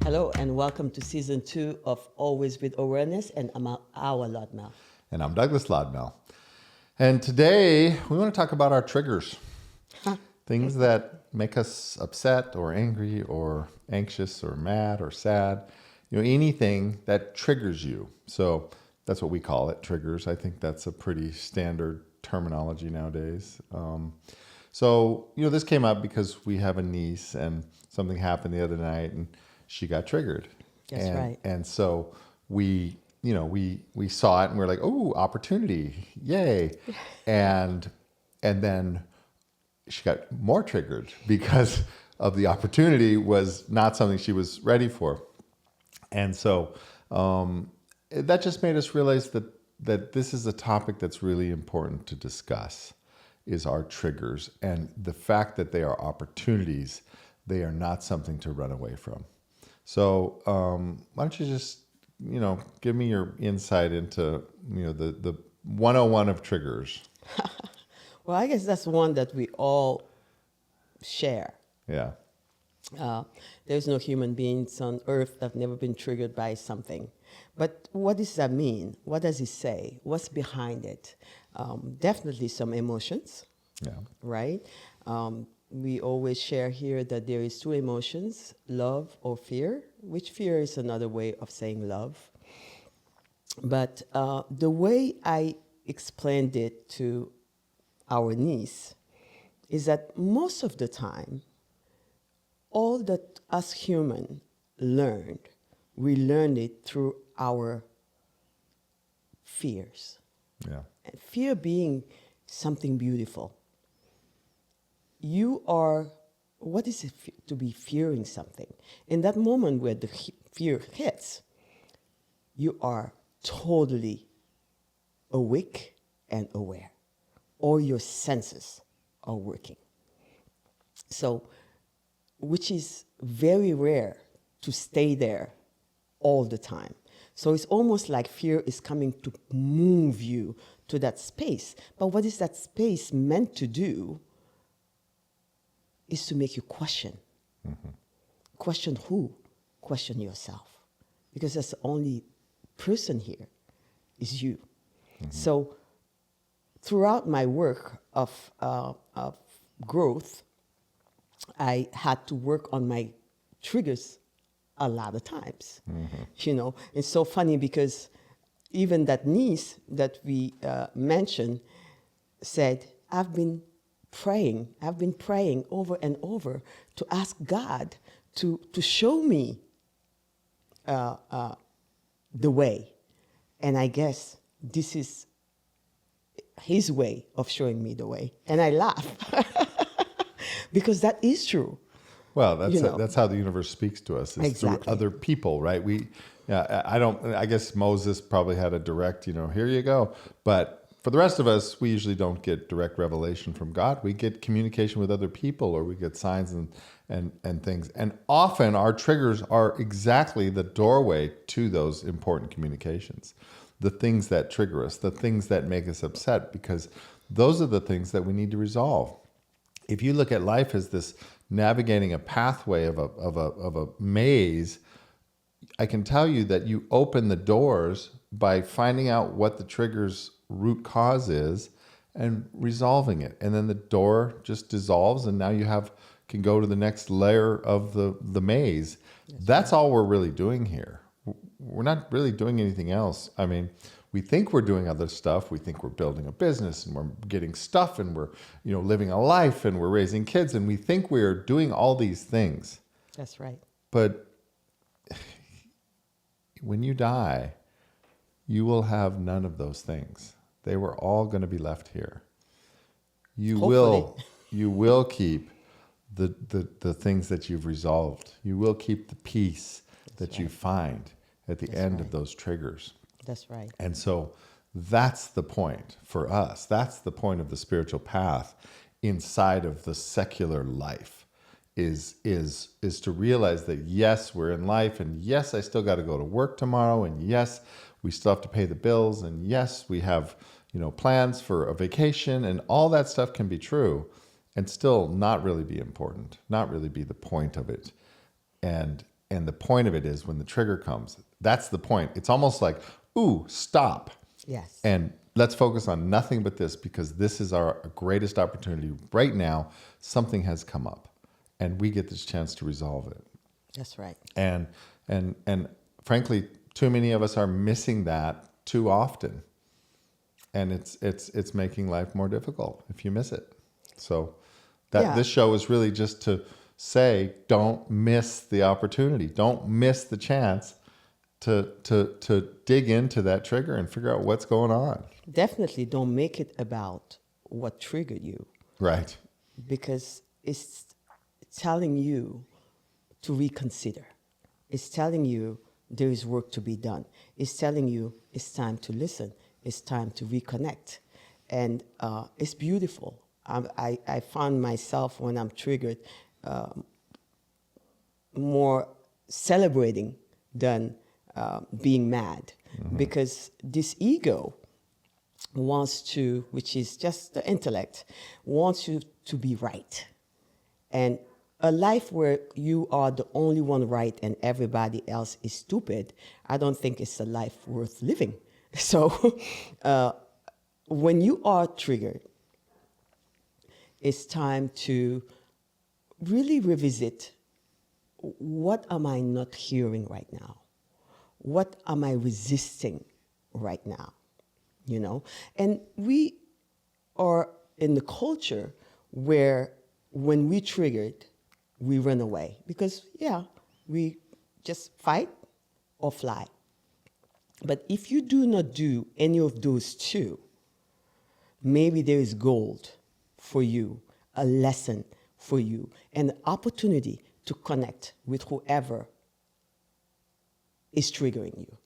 Hello and welcome to season 2 of Always with Awareness, and I'm Awa Loudmouth. And I'm Douglas Lodmell. And today we want to talk about our triggers. Things that make us upset or angry or anxious or mad or sad. Anything that triggers you. So that's what we call it, triggers. I think that's a pretty standard terminology nowadays. This came up because we have a niece and something happened the other night and she got triggered. That's right. And so we saw it and we're like, oh, opportunity, yay. And then she got more triggered because of the opportunity was not something she was ready for. And so that just made us realize that this is a topic that's really important to discuss, is our triggers, and the fact that they are opportunities. They are not something to run away from. So why don't you just, give me your insight into, the 101 of triggers. Well, I guess that's one that we all share. Yeah. There's no human beings on earth that have never been triggered by something. But what does that mean? What does it say? What's behind it? Definitely some emotions, Yeah. right? We always share here that there is two emotions, love or fear, which fear is another way of saying love. But the way I explained it to our niece is that most of the time, all that us human learned, we learned it through our fears. Yeah. And fear being something beautiful. What is it to be fearing something? In that moment where the fear hits, you are totally awake and aware. All your senses are working. So, which is very rare to stay there all the time. So it's almost like fear is coming to move you to that space. But what is that space meant to do is to make you question. Mm-hmm. Question who? Question yourself. Because that's the only person here is you. Mm-hmm. So throughout my work of growth, I had to work on my triggers a lot of times. Mm-hmm. It's so funny because even that niece that we mentioned said, I've been praying over and over to ask God to show me the way. And I guess this is his way of showing me the way. And I laugh because that is true. Well, that's how the universe speaks to us, is exactly. through other people, right? I guess Moses probably had a direct, here you go. But for the rest of us, we usually don't get direct revelation from God. We get communication with other people, or we get signs and things. And often our triggers are exactly the doorway to those important communications. The things that trigger us, the things that make us upset, because those are the things that we need to resolve. If you look at life as this navigating a pathway of a maze, I can tell you that you open the doors by finding out what the trigger's root cause is and resolving it. And then the door just dissolves and now you can go to the next layer of the maze. That's all we're really doing here. We're not really doing anything else. I mean, we think we're doing other stuff. We think we're building a business and we're getting stuff and we're, living a life and we're raising kids and we think we're doing all these things. That's right. But when you die, you will have none of those things. They were all going to be left here. You will keep the things that you've resolved. You will keep the peace that you find at the end of those triggers. That's right. And so that's the point for us. That's the point of the spiritual path inside of the secular life, is to realize that yes, we're in life, and yes, I still got to go to work tomorrow, and yes, we still have to pay the bills, and yes, we have plans for a vacation, and all that stuff can be true and still not really be important, not really be the point of it. And And the point of it is when the trigger comes, that's the point. It's almost like, ooh, stop. Yes. And let's focus on nothing but this, because this is our greatest opportunity right now. Something has come up and we get this chance to resolve it. That's right. And frankly, too many of us are missing that too often. And it's making life more difficult if you miss it. So this show is really just to say, don't miss the opportunity. Don't miss the chance to dig into that trigger and figure out what's going on. Definitely don't make it about what triggered you. Right. Because it's telling you to reconsider. It's telling you there is work to be done. It's telling you it's time to listen. It's time to reconnect. And it's beautiful. I found myself, when I'm triggered, more celebrating than being mad. Because this ego wants to, which is just the intellect, wants you to be right. And a life where you are the only one right and everybody else is stupid, I don't think it's a life worth living. So when you are triggered, it's time to really revisit, what am I not hearing right now? What am I resisting right now? You know? And we are in the culture where when we triggered, we run away. Because, we just fight or fly. But if you do not do any of those two, maybe there is gold for you, a lesson for you, an opportunity to connect with whoever is triggering you.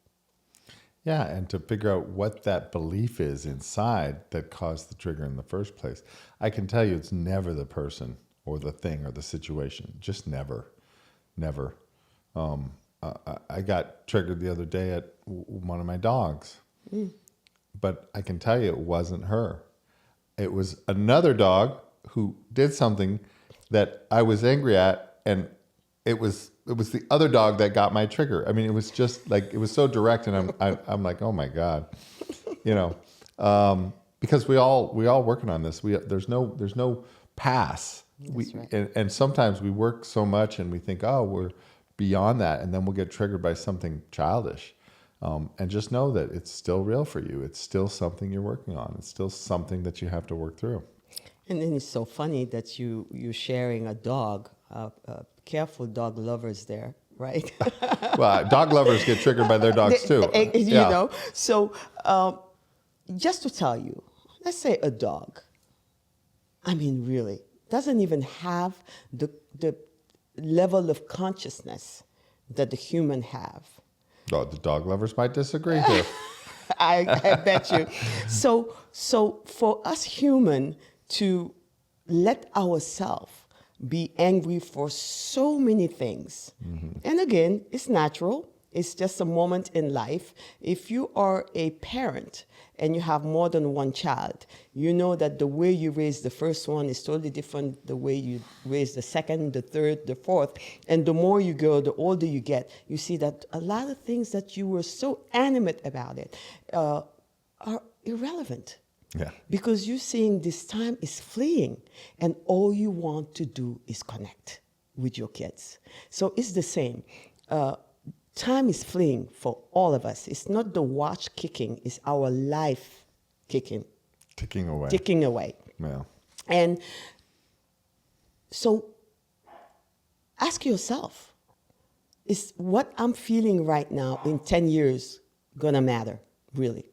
Yeah, and to figure out what that belief is inside that caused the trigger in the first place. I can tell you it's never the person or the thing or the situation. Just never. I got triggered the other day at one of my dogs. But I can tell you it wasn't her. It was another dog who did something that I was angry at, and it was the other dog that got my trigger. I mean, it was just like, it was so direct, and I'm like, oh my God, because we all working on this. There's no pass. And sometimes we work so much and we think, oh, we're beyond that, and then we'll get triggered by something childish. And just know that it's still real for you. It's still something you're working on. It's still something that you have to work through. And then it's so funny that you're sharing a dog. Careful dog lovers there, right? Well, dog lovers get triggered by their dogs too. You know? So just to tell you, let's say a dog, I mean, really, doesn't even have the level of consciousness that the human have. Oh, the dog lovers might disagree here. I bet you. So for us human to let ourselves be angry for so many things, and again, it's natural. It's just a moment in life. If you are a parent and you have more than one child, you know that the way you raise the first one is totally different the way you raise the second, the third, the fourth. And the more you go, the older you get, you see that a lot of things that you were so animate about it are irrelevant. Yeah. Because you're seeing this time is fleeing, and all you want to do is connect with your kids. So it's the same. Time is fleeing for all of us. It's not the watch kicking, it's our life ticking away. Yeah. And so ask yourself, is what I'm feeling right now in 10 years gonna matter, really?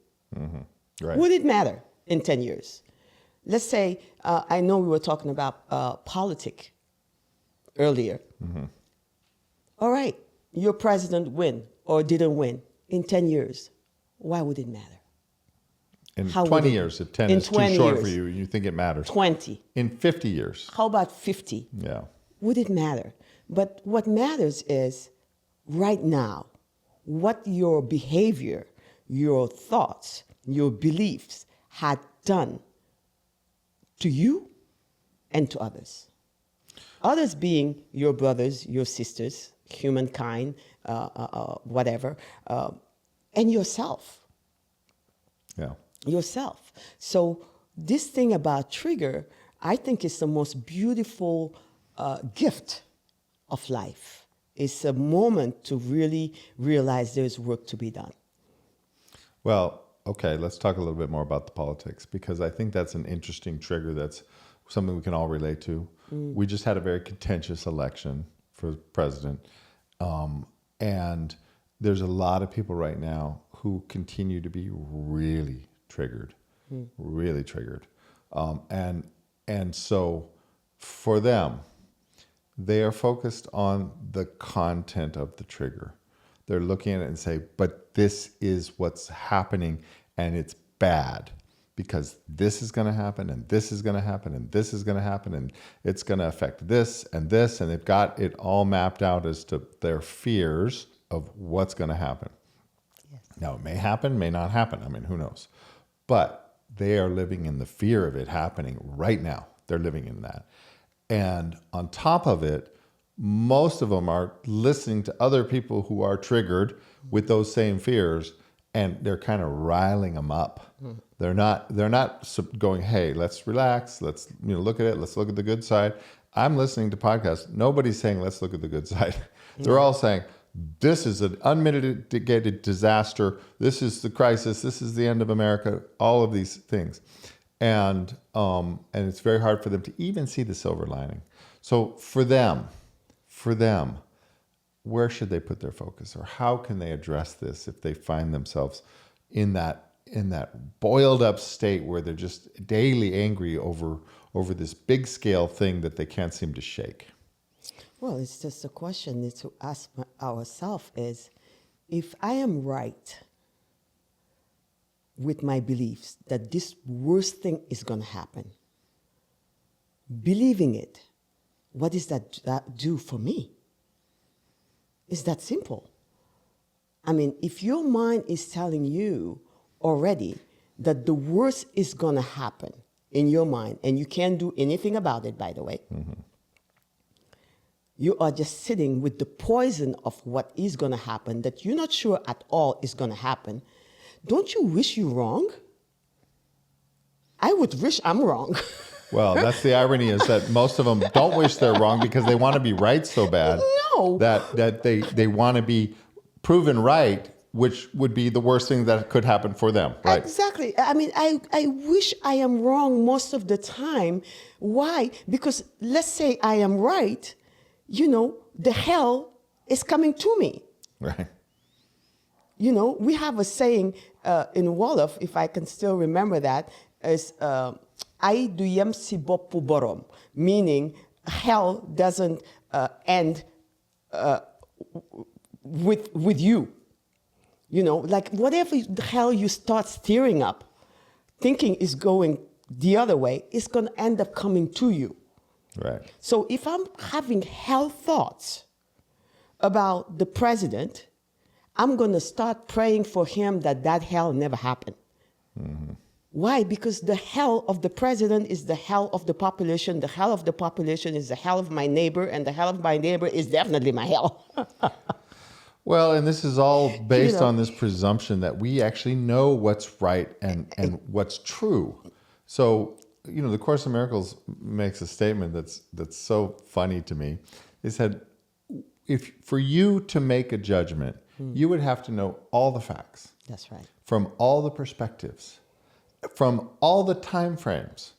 Right. Would it matter in 10 years? Let's say, I know we were talking about politics earlier. All right, your president win or didn't win in 10 years. Why would it matter? In 20 years, if 10 is too short for you, you think it matters. 20. In 50 years. How about 50? Yeah. Would it matter? But what matters is right now, what your behavior, your thoughts, your beliefs had done to you and to others. Others being your brothers, your sisters, humankind, whatever, and yourself. Yeah. Yourself. So this thing about trigger, I think is the most beautiful gift of life. It's a moment to really realize there's work to be done. Well, okay, let's talk a little bit more about the politics, because I think that's an interesting trigger. That's something we can all relate to. We just had a very contentious election for president. And there's a lot of people right now who continue to be really triggered, really triggered. And so for them, they are focused on the content of the trigger. They're looking at it and say, but this is what's happening and it's bad because this is going to happen and this is going to happen and this is going to happen and it's going to affect this, and they've got it all mapped out as to their fears of what's going to happen. Yes. Now, it may happen, may not happen. I mean, who knows? But they are living in the fear of it happening right now. They're living in that. And on top of it, most of them are listening to other people who are triggered with those same fears, and they're kind of riling them up. They're not going, hey, let's relax. Let's look at it. Let's look at the good side. I'm listening to podcasts. Nobody's saying, let's look at the good side. They're all saying, this is an unmitigated disaster. This is the crisis. This is the end of America. All of these things. And it's very hard for them to even see the silver lining. So for them, where should they put their focus, or how can they address this if they find themselves in that boiled up state where they're just daily angry over this big scale thing that they can't seem to shake? Well, it's just a question to ask ourselves is, if I am right with my beliefs that this worst thing is going to happen, believing it, what does that do for me? It's that simple. I mean, if your mind is telling you already that the worst is going to happen in your mind, and you can't do anything about it, by the way, you are just sitting with the poison of what is going to happen that you're not sure at all is going to happen. Don't you wish you're wrong? I would wish I'm wrong. Well, that's the irony, is that most of them don't wish they're wrong because they want to be right so bad. No. That they want to be proven right, which would be the worst thing that could happen for them, right? Exactly. I mean, I wish I am wrong most of the time. Why? Because let's say I am right, the hell is coming to me. Right. We have a saying in Wolof, if I can still remember that, is "Ay duyem si boppu borom," meaning hell doesn't end with you. Like whatever the hell you start stirring up, thinking is going the other way, it's going to end up coming to you. Right. So if I'm having hell thoughts about the president, I'm going to start praying for him that hell never happened. Mm-hmm. Why? Because the hell of the president is the hell of the population. The hell of the population is the hell of my neighbor, and the hell of my neighbor is definitely my hell. Well, and this is all based on this presumption that we actually know what's right and what's true. So, the Course in Miracles makes a statement that's so funny to me. It said, if for you to make a judgment, you would have to know all the facts. That's right. From all the perspectives, from all the time frames.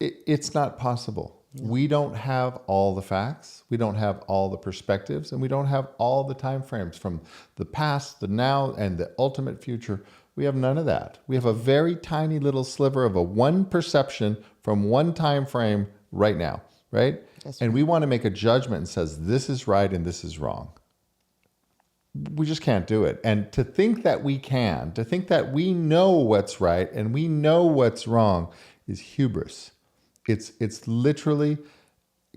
It's not possible. No. We don't have all the facts, we don't have all the perspectives, and we don't have all the time frames from the past, the now, and the ultimate future. We have none of that. We have a very tiny little sliver of a one perception from one time frame right now, right? That's and right. We want to make a judgment and says this is right and this is wrong. We just can't do it. And to think that we can, to think that we know what's right and we know what's wrong is hubris. It's literally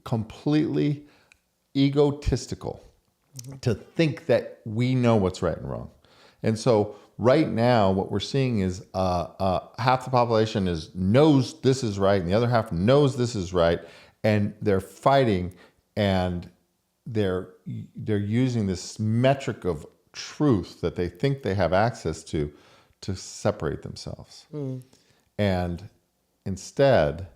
completely egotistical to think that we know what's right and wrong. And so right now, what we're seeing is half the population knows this is right, and the other half knows this is right, and they're fighting, and they're using this metric of truth that they think they have access to separate themselves. And instead,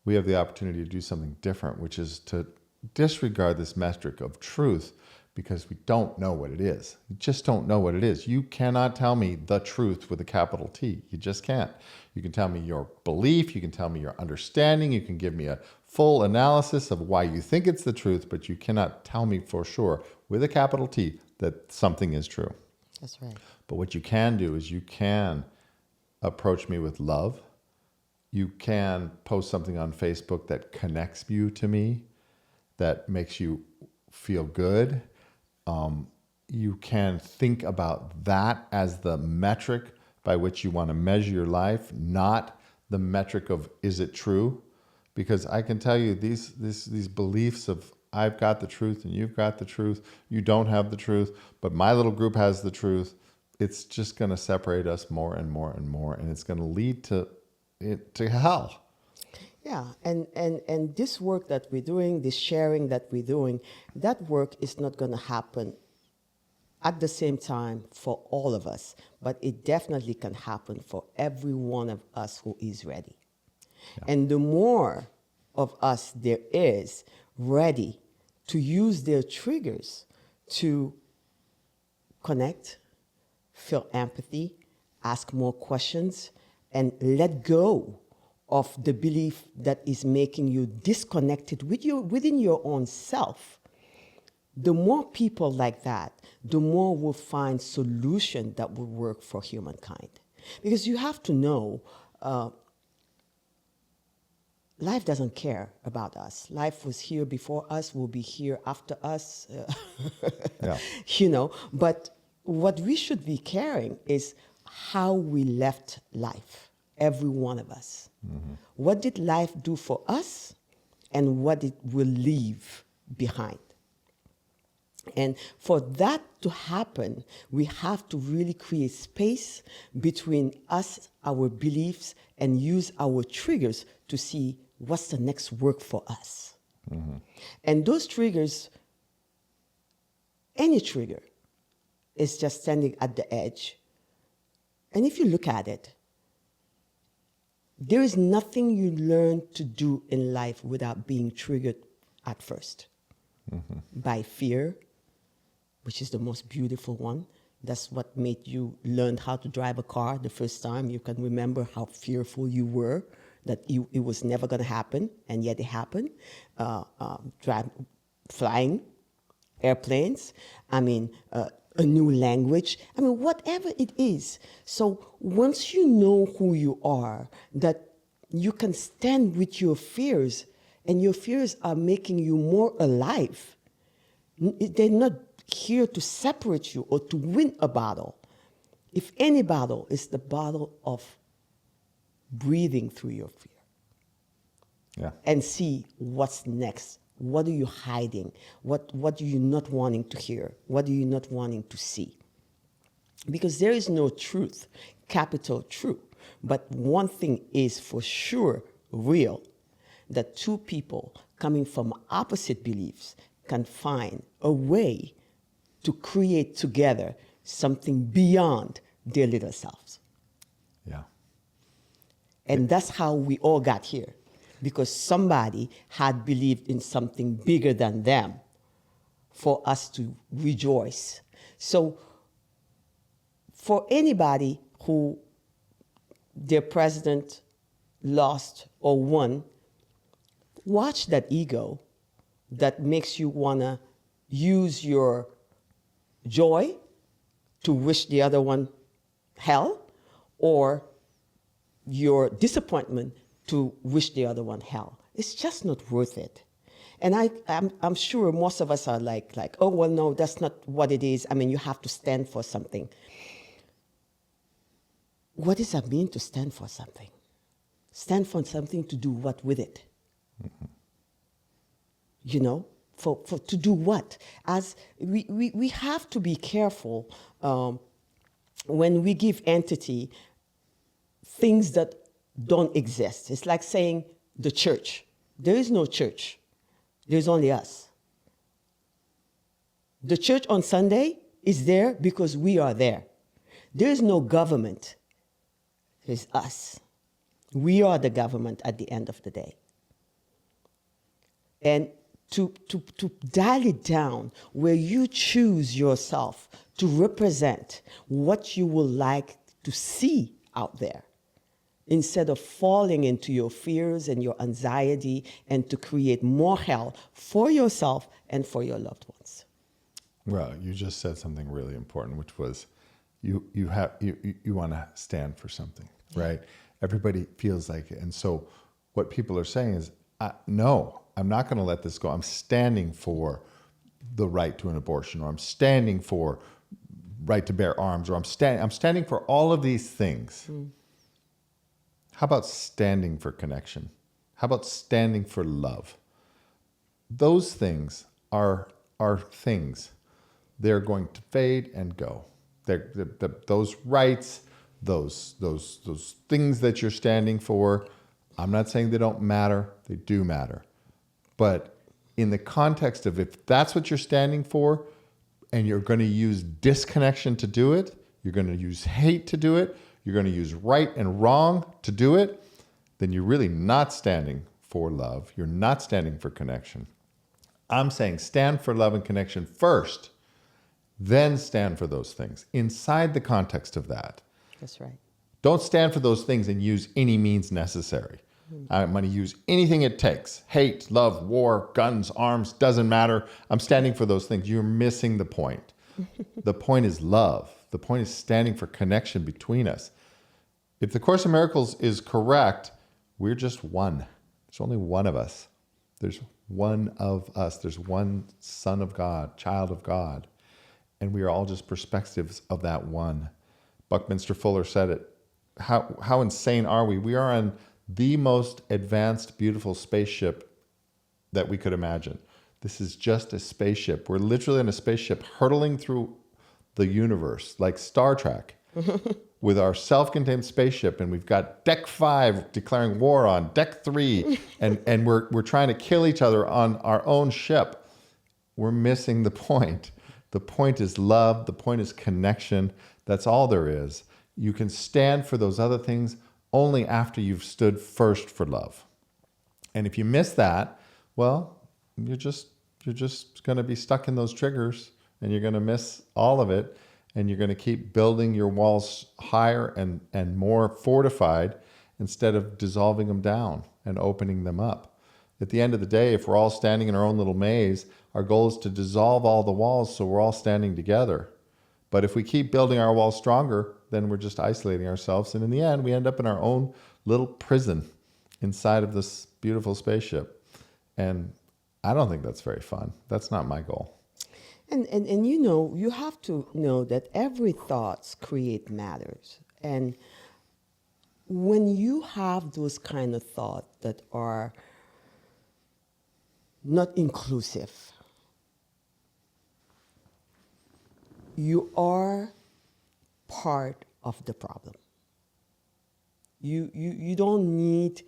we have the opportunity to do something different, which is to disregard this metric of truth because we don't know what it is. You just don't know what it is. You cannot tell me the truth with a capital T. You just can't. You can tell me your belief. You can tell me your understanding. You can give me a full analysis of why you think it's the truth, but you cannot tell me for sure with a capital T that something is true. That's right. But what you can do is you can approach me with love. You can post something on Facebook that connects you to me, that makes you feel good. You can think about that as the metric by which you want to measure your life, not the metric of is it true? Because I can tell you these beliefs of I've got the truth and you've got the truth, you don't have the truth, but my little group has the truth. It's just going to separate us more and more and more, and it's going to lead to hell. Yeah, and this work that we're doing, this sharing that we're doing, that work is not going to happen at the same time for all of us, but it definitely can happen for every one of us who is ready. Yeah. And the more of us there is ready to use their triggers to connect, feel empathy, ask more questions, and let go of the belief that is making you disconnected within your own self, the more people like that, the more we'll find solutions that will work for humankind. Because you have to know, life doesn't care about us. Life was here before us, will be here after us, Yeah. you know. But what we should be caring is how we left life, every one of us. Mm-hmm. What did life do for us and what it will leave behind? And for that to happen, we have to really create space between us, our beliefs, and use our triggers to see what's the next work for us. Mm-hmm. And those triggers, any trigger, is just standing at the edge. And if you look at it, there is nothing you learn to do in life without being triggered at first. Mm-hmm. By fear, which is the most beautiful one. That's what made you learn how to drive a car the first time. You can remember how fearful you were, that it was never going to happen, and yet it happened. Flying, airplanes, a new language, whatever it is. So once you know who you are, that you can stand with your fears, and your fears are making you more alive. They're not here to separate you or to win a battle. If any battle, is the battle of breathing through your fear. Yeah. And see what's next. What are you hiding? What are you not wanting to hear? What are you not wanting to see? Because there is no truth, capital true. But one thing is for sure real, that two people coming from opposite beliefs can find a way to create together something beyond their little selves. Yeah. And that's how we all got here. Because somebody had believed in something bigger than them for us to rejoice. So for anybody who their president lost or won, watch that ego that makes you want to use your joy to wish the other one hell, or your disappointment to wish the other one hell. It's just not worth it. And I'm sure most of us are like, oh, well, no, that's not what it is. You have to stand for something. What does that mean, to stand for something? Stand for something to do what with it? Mm-hmm. You know, for to do what? As we have to be careful when we give entity things that don't exist. It's like saying the church. There is no church. There's only us. The church on Sunday is there because we are there. There is no government. It's us. We are the government at the end of the day. And to dial it down where you choose yourself to represent what you would like to see out there instead of falling into your fears and your anxiety and to create more hell for yourself and for your loved ones. Well, you just said something really important, which was you want to stand for something, right? Everybody feels like it. And so what people are saying is, no, I'm not going to let this go. I'm standing for the right to an abortion, or I'm standing for right to bear arms, or I'm standing for all of these things. How about standing for connection? How about standing for love? Those things are things. They're going to fade and go. Those rights, those things that you're standing for, I'm not saying they don't matter. They do matter. But in the context of if that's what you're standing for, and you're going to use disconnection to do it, you're going to use hate to do it, you're going to use right and wrong to do it, then you're really not standing for love. You're not standing for connection. I'm saying stand for love and connection first, then stand for those things inside the context of that. That's right. Don't stand for those things and use any means necessary. I'm going to use anything it takes. Hate, love, war, guns, arms, doesn't matter. I'm standing for those things. You're missing the point. The point is love. The point is standing for connection between us. If the Course in Miracles is correct, we're just one. There's only one of us. There's one of us. There's one Son of God, child of God. And we are all just perspectives of that one. Buckminster Fuller said it. How insane are we? We are on the most advanced, beautiful spaceship that we could imagine. This is just a spaceship. We're literally in a spaceship hurtling through the universe like Star Trek with our self-contained spaceship, and we've got Deck 5 declaring war on Deck 3, and we're trying to kill each other on our own ship. We're missing the point. The point is love. The point is connection. That's all there is. You can stand for those other things only after you've stood first for love. And if you miss that, well, you're just going to be stuck in those triggers, and you're going to miss all of it, and you're going to keep building your walls higher and more fortified instead of dissolving them down and opening them up. At the end of the day, if we're all standing in our own little maze, our goal is to dissolve all the walls so we're all standing together. But if we keep building our walls stronger, then we're just isolating ourselves. And in the end, we end up in our own little prison inside of this beautiful spaceship. And I don't think that's very fun. That's not my goal. And you know, you have to know that every thoughts create matters. And when you have those kind of thoughts that are not inclusive, you are part of the problem. You don't need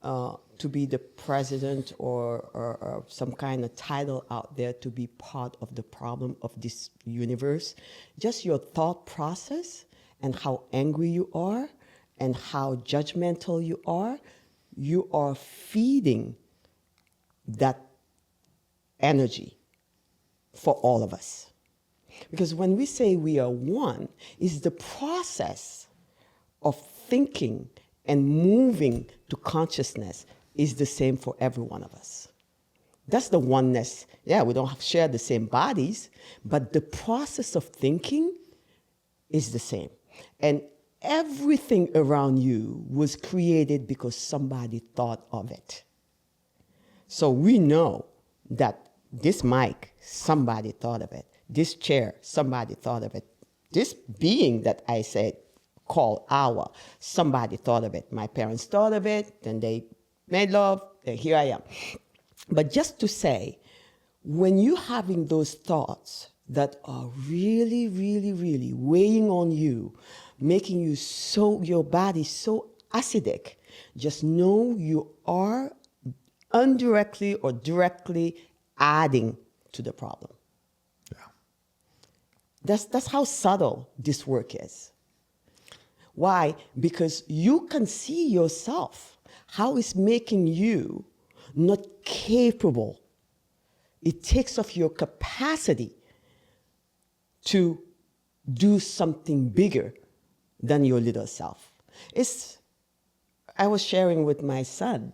to be the president or some kind of title out there to be part of the problem of this universe. Just your thought process and how angry you are and how judgmental you are feeding that energy for all of us. Because when we say we are one, it's the process of thinking and moving to consciousness is the same for every one of us. That's the oneness. Yeah, we don't share the same bodies, but the process of thinking is the same. And everything around you was created because somebody thought of it. So we know that this mic, somebody thought of it. This chair, somebody thought of it. This being that I said, called Awa, somebody thought of it. My parents thought of it, then they made love, and here I am. But just to say, when you're having those thoughts that are really, really, really weighing on you, making you your body so acidic, just know you are indirectly or directly adding to the problem. Yeah. That's how subtle this work is. Why? Because you can see yourself, how it's making you not capable. It takes off your capacity to do something bigger than your little self. I was sharing with my son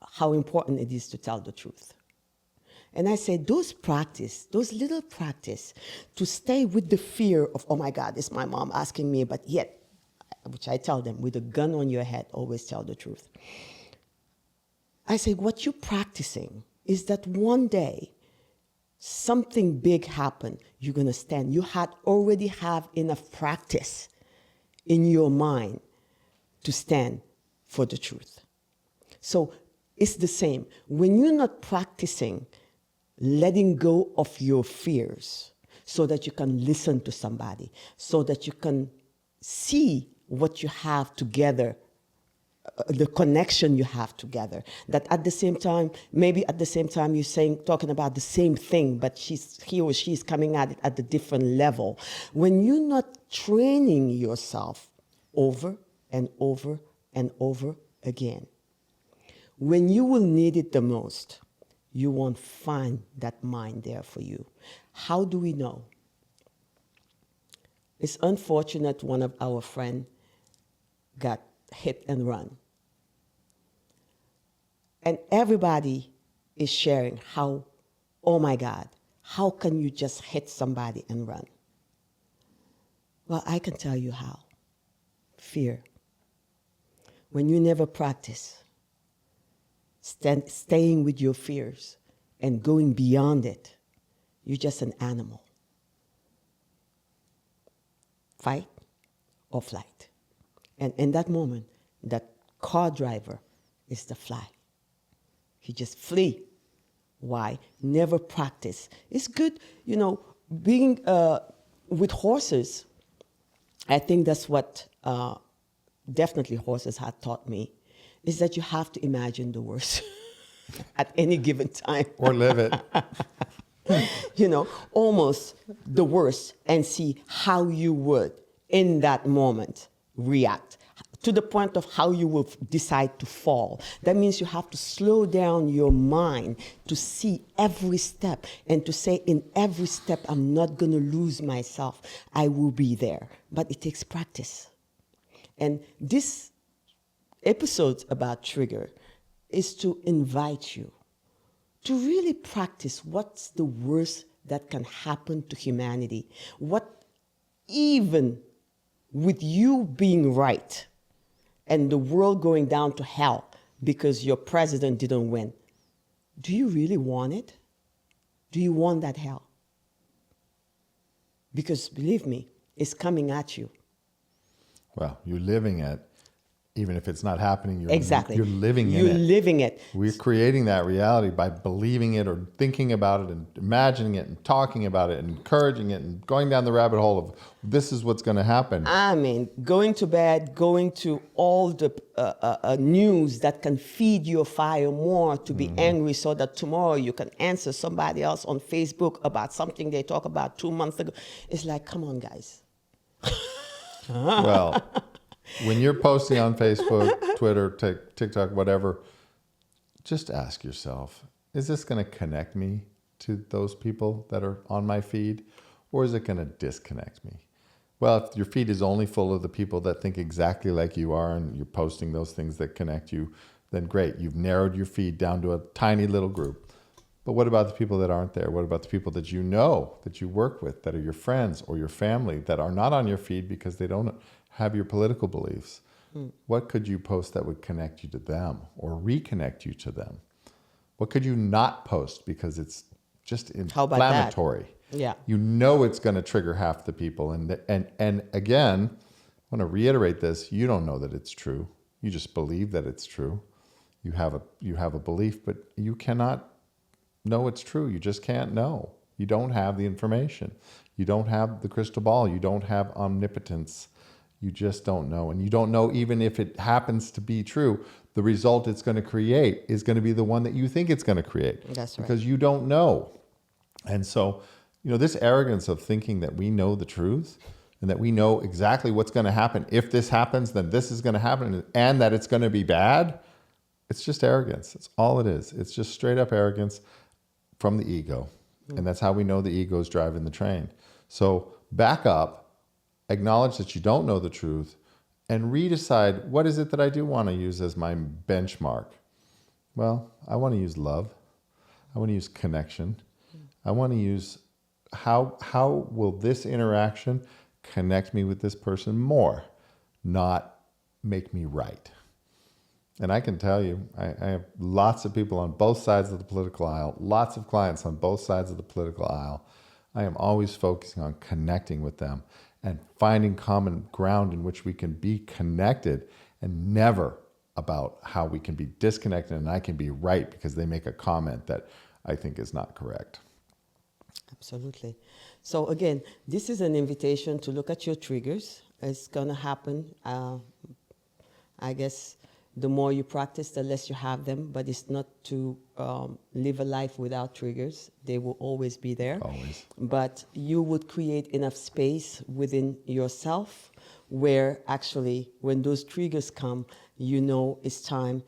how important it is to tell the truth. And I said, those little practice to stay with the fear of, oh my God, it's my mom asking me, but yet, which I tell them, with a gun on your head, always tell the truth. I say, what you're practicing is that one day, something big happened, you're going to stand. You already have enough practice in your mind to stand for the truth. So it's the same. When you're not practicing letting go of your fears so that you can listen to somebody, so that you can see what you have together, the connection you have together, that at the same time, maybe at the same time you're talking about the same thing, but he or she's coming at it at a different level. When you're not training yourself over and over and over again, when you will need it the most, you won't find that mind there for you. How do we know? It's unfortunate one of our friends got hit and run. And everybody is sharing how, oh my God, how can you just hit somebody and run? Well, I can tell you how. Fear. When you never practice staying with your fears and going beyond it, you're just an animal. Fight or flight. And in that moment, that car driver is the fly. He just flee. Why? Never practice. It's good, being with horses. I think that's what definitely horses had taught me, is that you have to imagine the worst at any given time. Or live it. Almost the worst, and see how you would, in that moment, react to the point of how you will decide to fall. That means you have to slow down your mind to see every step and to say, in every step, I'm not going to lose myself. I will be there. But it takes practice. And this episode about trigger is to invite you to really practice what's the worst that can happen to humanity. What, even with you being right and the world going down to hell because your president didn't win, do you really want it? Do you want that hell? Because believe me, it's coming at you. Well, you're living it. Even if it's not happening, Exactly. You're living in it. You're living it. We're creating that reality by believing it or thinking about it and imagining it and talking about it and encouraging it and going down the rabbit hole of this is what's going to happen. I mean, going to bed, going to all the news that can feed your fire more to be angry so that tomorrow you can answer somebody else on Facebook about something they talked about 2 months ago. It's like, come on, guys. Well, when you're posting on Facebook, Twitter, TikTok, whatever, just ask yourself, is this going to connect me to those people that are on my feed, or is it going to disconnect me? Well, if your feed is only full of the people that think exactly like you are and you're posting those things that connect you, then great. You've narrowed your feed down to a tiny little group. But what about the people that aren't there? What about the people that you know, that you work with, that are your friends or your family, that are not on your feed because they don't have your political beliefs? What could you post that would connect you to them or reconnect you to them? What could you not post because it's just inflammatory? Yeah. You know it's going to trigger half the people. And again, I want to reiterate this. You don't know that it's true. You just believe that it's true. You have a belief, but you cannot know it's true. You just can't know. You don't have the information. You don't have the crystal ball. You don't have omnipotence. You just don't know. And you don't know, even if it happens to be true, the result it's going to create is going to be the one that you think it's going to create. That's right. Because you don't know. And so, this arrogance of thinking that we know the truth and that we know exactly what's going to happen. If this happens, then this is going to happen, and that it's going to be bad. It's just arrogance. That's all it is. It's just straight up arrogance from the ego. And that's how we know the ego is driving the train. So back up, acknowledge that you don't know the truth, and redecide, what is it that I do want to use as my benchmark? Well, I want to use love. I want to use connection. I want to use how will this interaction connect me with this person more, not make me right. And I can tell you, I have lots of people on both sides of the political aisle, lots of clients on both sides of the political aisle. I am always focusing on connecting with them and finding common ground in which we can be connected, and never about how we can be disconnected and I can be right because they make a comment that I think is not correct. Absolutely. So again, this is an invitation to look at your triggers. It's going to happen. I guess the more you practice, the less you have them. But it's not to live a life without triggers. They will always be there. Always. But you would create enough space within yourself where actually when those triggers come, you know it's time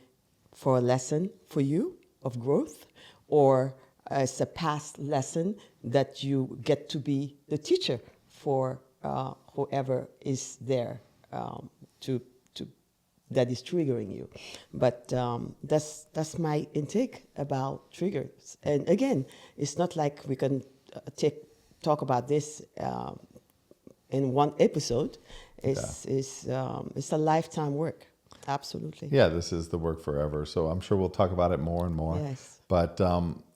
for a lesson for you of growth, or it's a past lesson that you get to be the teacher for whoever is there that is triggering you. But that's my intake about triggers. And again, it's not like we can talk about this in one episode. It's a lifetime work. Absolutely. Yeah, this is the work forever. So I'm sure we'll talk about it more and more. Yes. But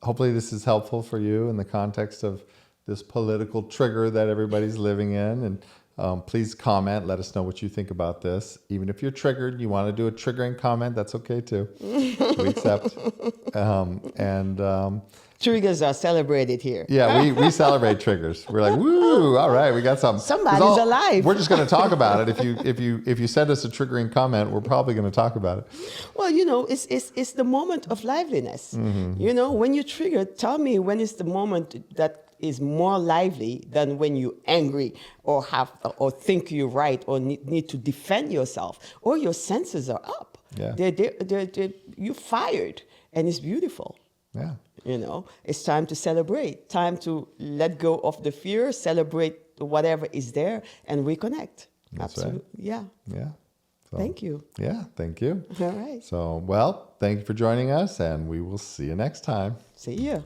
hopefully this is helpful for you in the context of this political trigger that everybody's living in. And please comment. Let us know what you think about this. Even if you're triggered, you want to do a triggering comment, that's okay too. We accept. Triggers are celebrated here. Yeah, we celebrate triggers. We're like, woo! All right, we got something. Somebody's alive. We're just going to talk about it. If you send us a triggering comment, we're probably going to talk about it. Well, it's the moment of liveliness. Mm-hmm. When you're triggered, tell me when is the moment that is more lively than when you're angry or think you're right or need to defend yourself, or your senses are up. Yeah. You're fired, and it's beautiful. Yeah. It's time to celebrate, time to let go of the fear, celebrate whatever is there, and reconnect. That's Absolutely. right. Yeah. Yeah. So, Thank you. Yeah, thank you. All right. So, thank you for joining us, and we will see you next time. See ya.